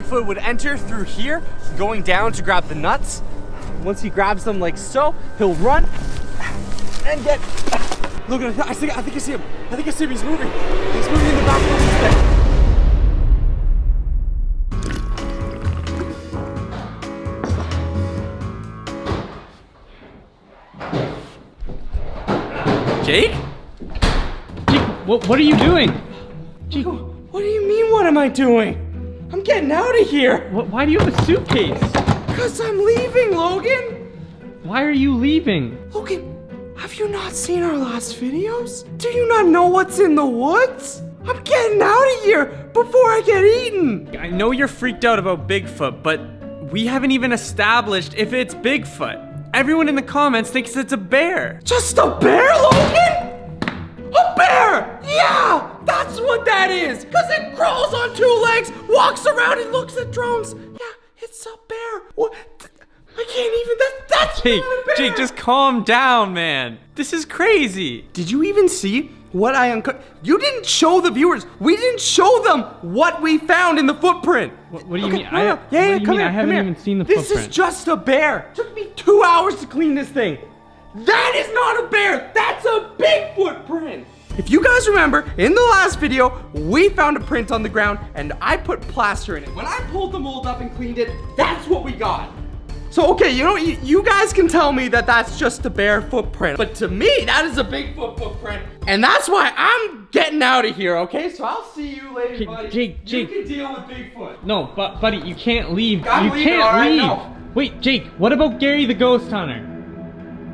Bigfoot would enter through here, going down to grab the nuts. Once he grabs them like so, he'll run and get... Look at him, I think I see him. I think I see him, he's moving. He's moving in the back of this thing. Jake? Jake, what are you doing? Jake, what do you mean, what am I doing? I'm getting out of here. Why do you have a suitcase? Because I'm leaving, Logan. Why are you leaving? Logan, have you not seen our last videos? Do you not know what's in the woods? I'm getting out of here before I get eaten. I know you're freaked out about Bigfoot, but we haven't even established if it's Bigfoot. Everyone in the comments thinks it's a bear. Just a bear, Logan? A bear! Yeah, that's what that is. Because it crawls on two legs, walks around and looks at drones. Yeah, it's a bear. What? I can't even, that's Jake, not a bear. Jake, just calm down, man. This is crazy. Did you even see what I uncovered? You didn't show the viewers. We didn't show them what we found in the footprint. What do you mean? No. Yeah, come here, I haven't even seen the footprint. This is just a bear. It took me 2 hours to clean this thing. That is not a bear. That's a Bigfoot print. If you guys remember, in the last video, we found a print on the ground and I put plaster in it. When I pulled the mold up and cleaned it, that's what we got. So, okay, you know, you guys can tell me that that's just a bear footprint, but to me, that is a Bigfoot footprint, and that's why I'm getting out of here, okay? So I'll see you later, buddy. Jake. You can deal with Bigfoot. No, but buddy, you can't leave. I'm You leaving, can't all right, leave. no. Wait, Jake, what about Gary the Ghost Hunter?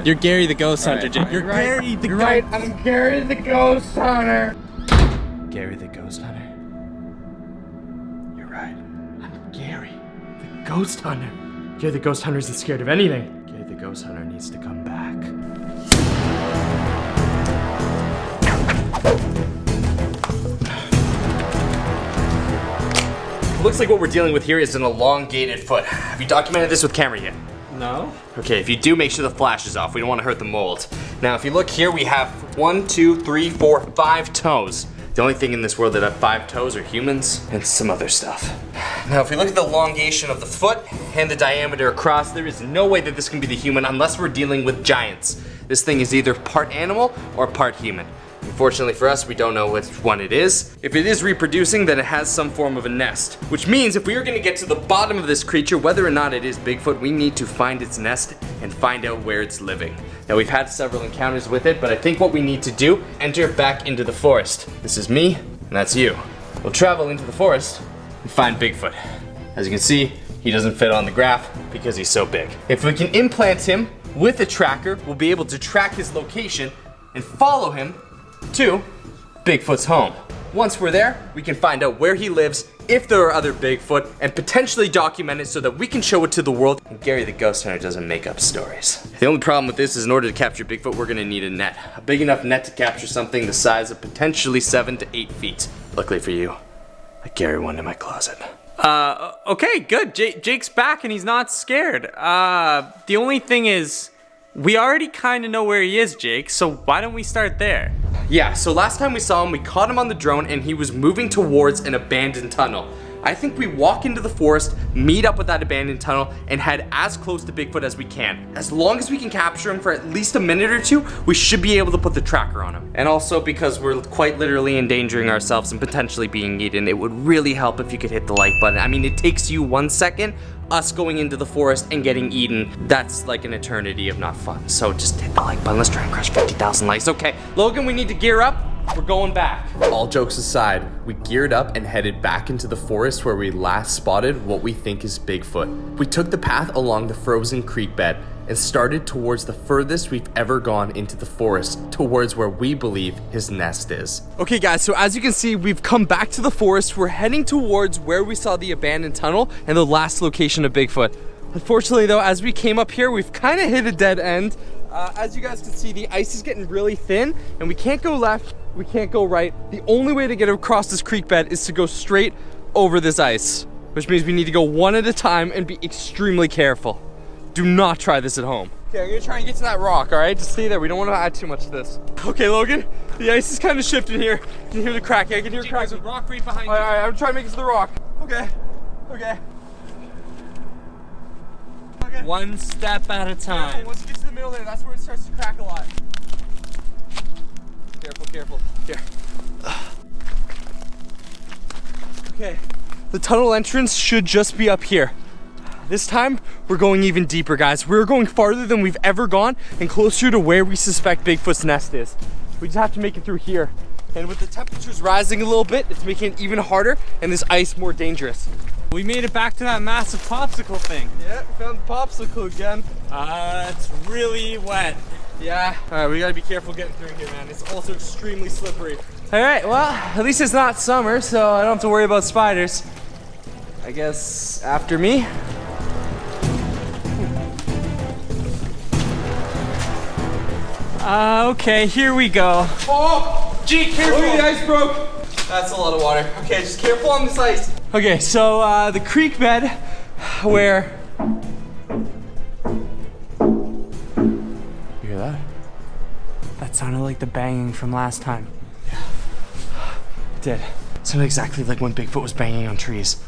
You're Gary the Ghost Hunter, Jake. You're Gary the Ghost. Right, I'm Gary the Ghost Hunter. Gary the Ghost Hunter. You're right. I'm Gary the Ghost Hunter. Gary the Ghost Hunter isn't scared of anything. Gary the Ghost Hunter needs to come back. Looks like what we're dealing with here is an elongated foot. Have you documented this with camera yet? No. Okay, if you do, make sure the flash is off. We don't want to hurt the mold. Now, if you look here, we have 1, 2, 3, 4, 5 toes. The only thing in this world that have 5 toes are humans and some other stuff. Now, if we look at the elongation of the foot and the diameter across, there is no way that this can be the human unless we're dealing with giants. This thing is either part animal or part human. Unfortunately for us, we don't know which one it is. If it is reproducing, then it has some form of a nest. Which means if we are gonna get to the bottom of this creature, whether or not it is Bigfoot, we need to find its nest and find out where it's living. Now, we've had several encounters with it, but I think what we need to do, enter back into the forest. This is me, and that's you. We'll travel into the forest and find Bigfoot. As you can see, he doesn't fit on the graph because he's so big. If we can implant him with a tracker, we'll be able to track his location and follow him to Bigfoot's home. Once we're there, we can find out where he lives, if there are other Bigfoot, and potentially document it so that we can show it to the world. And Gary the Ghost Hunter doesn't make up stories. The only problem with this is in order to capture Bigfoot, we're gonna need a net. A big enough net to capture something the size of potentially 7 to 8 feet. Luckily for you, I carry one in my closet. Okay, good. Jake's back and he's not scared. The only thing is, we already kind of know where he is, Jake, so why don't we start there? Yeah, so last time we saw him, we caught him on the drone and he was moving towards an abandoned tunnel. I think we walk into the forest, meet up with that abandoned tunnel, and head as close to Bigfoot as we can. As long as we can capture him for at least a minute or two, we should be able to put the tracker on him. And also because we're quite literally endangering ourselves and potentially being eaten, it would really help if you could hit the like button. I mean, it takes you 1 second. Us going into the forest and getting eaten, that's like an eternity of not fun. So just hit the like button. Let's try and crush 50,000 likes. Okay, Logan, we need to gear up. We're going back. All jokes aside, we geared up and headed back into the forest where we last spotted what we think is Bigfoot. We took the path along the frozen creek bed and started towards the furthest we've ever gone into the forest, towards where we believe his nest is. Okay guys, so as you can see, we've come back to the forest. We're heading towards where we saw the abandoned tunnel and the last location of Bigfoot. Unfortunately though, as we came up here, we've kind of hit a dead end. As you guys can see, the ice is getting really thin and we can't go left, we can't go right. The only way to get across this creek bed is to go straight over this ice, which means we need to go one at a time and be extremely careful. Do not try this at home. Okay, I'm gonna try and get to that rock, all right? Just stay there. We don't want to add too much to this. Okay, Logan, the ice is kind of shifting here. Can you hear the cracking? I can hear cracking. There's a rock right behind you. All right, I'm trying to make it to the rock. Okay, Okay. One step at a time. Once you get to the middle there, that's where it starts to crack a lot. Careful, careful. Here. Okay. The tunnel entrance should just be up here. This time, we're going even deeper, guys. We're going farther than we've ever gone and closer to where we suspect Bigfoot's nest is. We just have to make it through here. And with the temperatures rising a little bit, it's making it even harder and this ice more dangerous. We made it back to that massive popsicle thing. Yeah, we found the popsicle again. It's really wet. Yeah. All right, we gotta be careful getting through here, man. It's also extremely slippery. All right, well, at least it's not summer, so I don't have to worry about spiders. I guess after me. Okay, here we go. Oh, gee, careful, the ice broke. That's a lot of water. Okay, just careful on this ice. Okay, so the creek bed where... You hear that? That sounded like the banging from last time. Yeah. It did. It sounded exactly like when Bigfoot was banging on trees.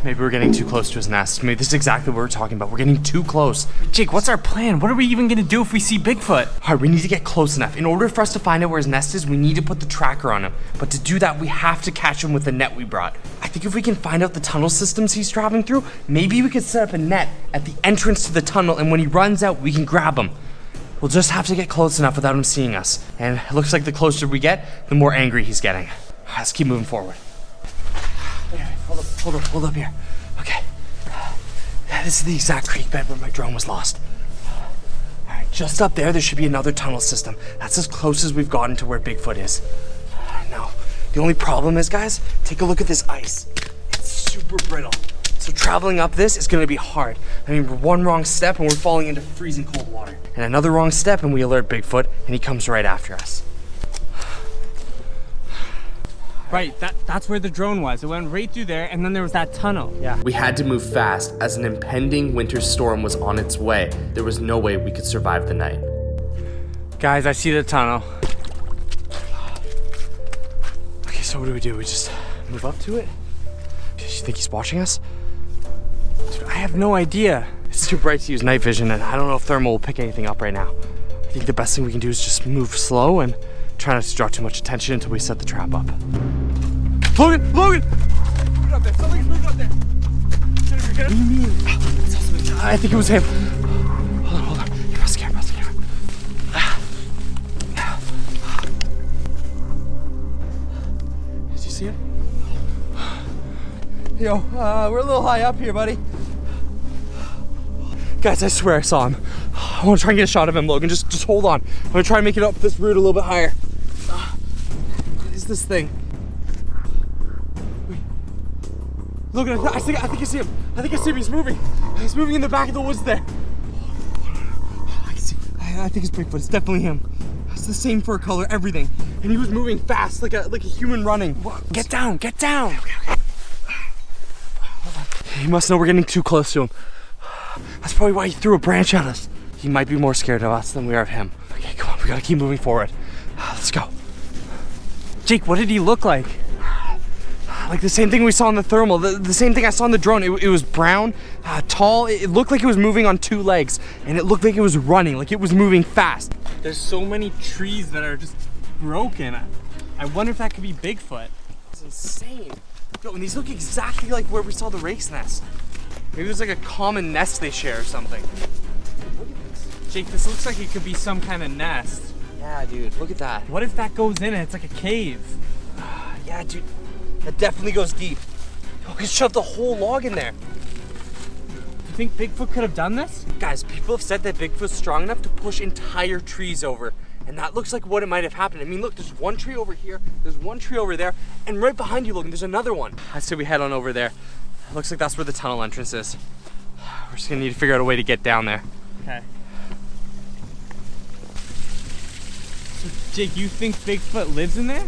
Maybe we're getting too close to his nest. Maybe this is exactly what we're talking about. We're getting too close. Jake, what's our plan? What are we even gonna do if we see Bigfoot? All right, we need to get close enough. In order for us to find out where his nest is, we need to put the tracker on him. But to do that, we have to catch him with the net we brought. I think if we can find out the tunnel systems he's traveling through, maybe we could set up a net at the entrance to the tunnel, and when he runs out, we can grab him. We'll just have to get close enough without him seeing us. And it looks like the closer we get, the more angry he's getting. Let's keep moving forward. Hold up here. Okay. This is the exact creek bed where my drone was lost. All right, just up there should be another tunnel system. That's as close as we've gotten to where Bigfoot is. Now, the only problem is, guys, take a look at this ice. It's super brittle. So traveling up this is gonna be hard. I mean, we're one wrong step and we're falling into freezing cold water. And another wrong step and we alert Bigfoot and he comes right after us. Right, that's where the drone was. It went right through there, and then there was that tunnel. Yeah. We had to move fast as an impending winter storm was on its way. There was no way we could survive the night. Guys, I see the tunnel. Okay, so what do? We just move up to it? Do you think he's watching us? Dude, I have no idea. It's too bright to use night vision, and I don't know if thermal will pick anything up right now. I think the best thing we can do is just move slow and try not to draw too much attention until we set the trap up. Logan! Logan! Moving up there. Something's moving up there. What do you mean? I think it was him. Hold on. You must care. Did you see him? Yo, we're a little high up here, buddy. Guys, I swear I saw him. I want to try and get a shot of him, Logan. Just hold on. I'm gonna try and make it up this route a little bit higher. What is this thing? Wait. Logan, I think I see him. I think I see him. He's moving. He's moving in the back of the woods there. I can see. I think it's Bigfoot. It's definitely him. It's the same fur color, everything. And he was moving fast, like a human running. Get down, get down. Okay. He must know we're getting too close to him. That's probably why he threw a branch at us. He might be more scared of us than we are of him. Okay, come on, we gotta keep moving forward. Let's go. Jake, what did he look like? Like the same thing we saw in the thermal, the same thing I saw in the drone. It was brown, tall. It looked like it was moving on two legs, and it looked like it was running, like it was moving fast. There's so many trees that are just broken. I wonder if that could be Bigfoot. It's insane. Yo, and these look exactly like where we saw the race nest. Maybe there's like a common nest they share or something. Look at this. Jake, this looks like it could be some kind of nest. Yeah, dude, look at that. What if that goes in and it's like a cave? Yeah, dude, that definitely goes deep. We could shove the whole log in there. Do you think Bigfoot could have done this? Guys, people have said that Bigfoot's strong enough to push entire trees over. And that looks like what it might have happened. I mean, look, there's one tree over here, there's one tree over there, and right behind you, Logan, there's another one. I say we head on over there. Looks like that's where the tunnel entrance is. We're just gonna need to figure out a way to get down there. Okay. So, Jake, you think Bigfoot lives in there?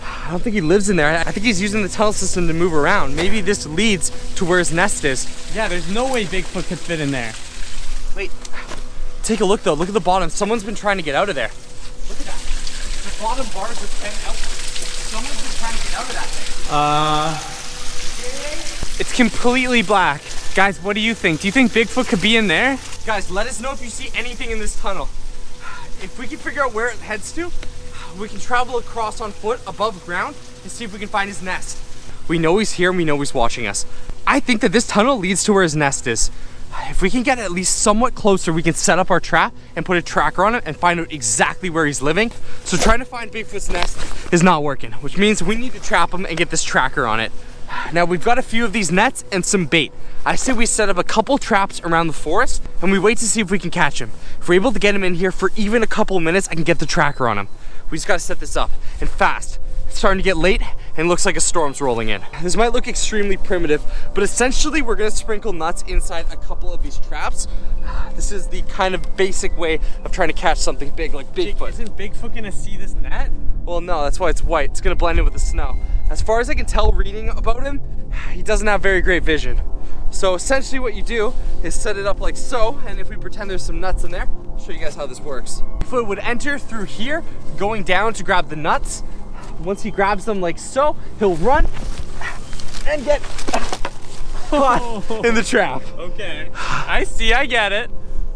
I don't think he lives in there. I think he's using the tunnel system to move around. Maybe this leads to where his nest is. Yeah, there's no way Bigfoot could fit in there. Wait, take a look though. Look at the bottom. Someone's been trying to get out of there. Look at that. The bottom bars are bent out. Someone's been trying to get out of that thing. It's completely black. Guys, what do you think? Do you think Bigfoot could be in there? Guys, let us know if you see anything in this tunnel. If we can figure out where it heads to, we can travel across on foot above ground and see if we can find his nest. We know he's here and we know he's watching us. I think that this tunnel leads to where his nest is. If we can get at least somewhat closer, we can set up our trap and put a tracker on it and find out exactly where he's living. So trying to find Bigfoot's nest is not working, which means we need to trap him and get this tracker on it. Now we've got a few of these nets and some bait. I say we set up a couple traps around the forest and we wait to see if we can catch him. If we're able to get him in here for even a couple of minutes, I can get the tracker on him. We just gotta set this up and fast. It's starting to get late and looks like a storm's rolling in. This might look extremely primitive, but essentially we're gonna sprinkle nuts inside a couple of these traps. This is the kind of basic way of trying to catch something big like Bigfoot. Isn't Bigfoot gonna see this net? Well, no, that's why it's white. It's gonna blend in with the snow. As far as I can tell reading about him, he doesn't have very great vision. So essentially what you do is set it up like so, and if we pretend there's some nuts in there, I'll show you guys how this works. Bigfoot would enter through here, going down to grab the nuts. Once he grabs them like so, he'll run and get caught in the trap. Okay, I see, I get it.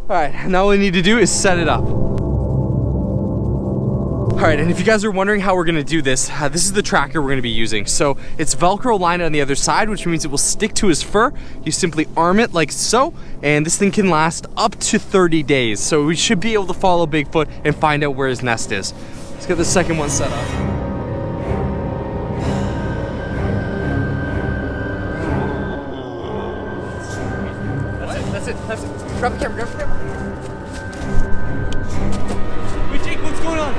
All right, now all we need to do is set it up. All right, and if you guys are wondering how we're gonna do this, this is the tracker we're gonna be using. So it's Velcro lined on the other side, which means it will stick to his fur. You simply arm it like so, and this thing can last up to 30 days. So we should be able to follow Bigfoot and find out where his nest is. Let's get the second one set up. That's it. Grab the camera, Wait, Jake, what's going on?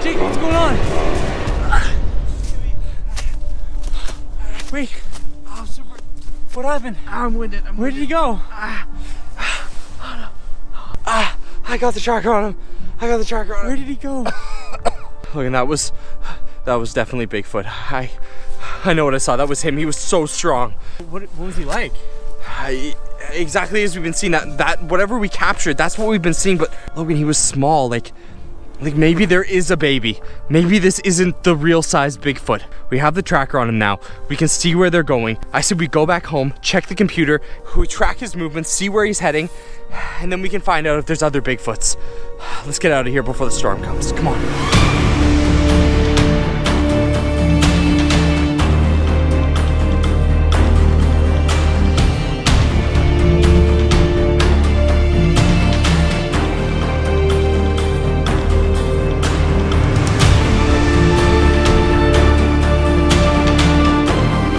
Jake, what's going on? Wait. Oh, super. What happened? I'm winded. Where did he go? I got the tracker on him. Where did he go? Look, and that was definitely Bigfoot. I know what I saw. That was him. He was so strong. What was he like? Exactly as we've been seeing that whatever we captured, that's what we've been seeing. But Logan, he was small. Like maybe there is a baby. Maybe this isn't the real size Bigfoot. We have the tracker on him now. We can see where they're going. I said we go back home, check the computer, we track his movements, see where he's heading, and then we can find out if there's other Bigfoots. Let's get out of here before the storm comes. Come on.